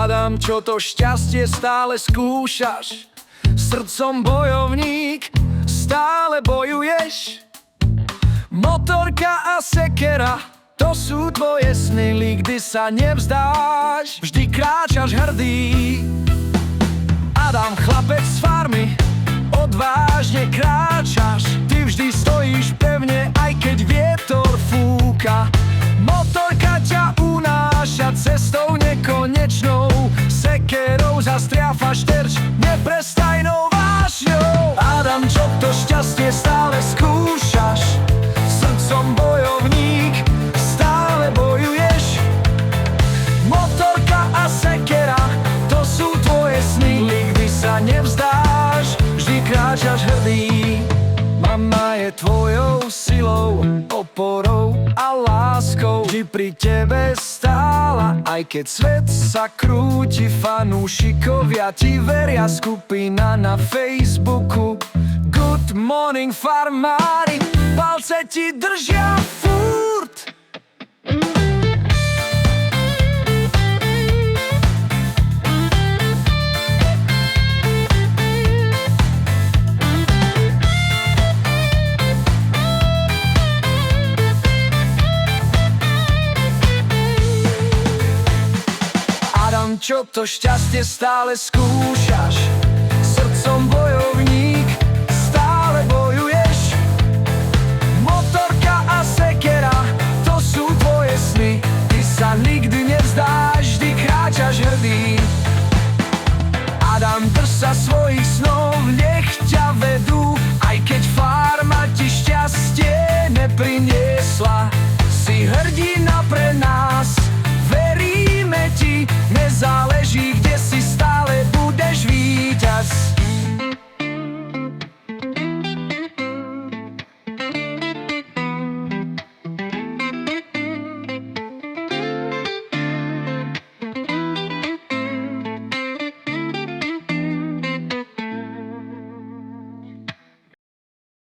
Adam, čo to šťastie stále skúšaš? Srdcom bojovník, stále bojuješ? Motorka a sekera, to sú tvoje sny, nikdy sa nevzdáš, vždy kráčaš hrdý. Adam, chlapec z farmy, odvážne kráčaš, ty vždy stojíš pevne, aj keď vietor fúka. Motorka ťa unáša cestou nekonečnou, sekerou zastriafaš terč neprestajnou vášňou. Adam, čo to šťastie stále skúšaš? Srdcom bojovník, stále bojuješ? Motorka a sekera, to sú tvoje sny, nikdy sa nevzdáš, vždy kráčaš hrdý. Mama je tvojou silou, oporou a láskou, vždy pri tebe stála, aj keď svet sa krúti. Fanúšikovia ti veria, skupina na Facebooku Good Morning Farmári, palce ti držia furt. Adam, čo to šťastie stále skúšaš? Srdcom bojovník, stále bojuješ? Motorka a sekera, to sú tvoje sny, ty sa nikdy nevzdáš, vždy kráčaš hrdý. Adam, drž sa svojich snov, nech ťa vedú, aj keď farma ti šťastie neprinie.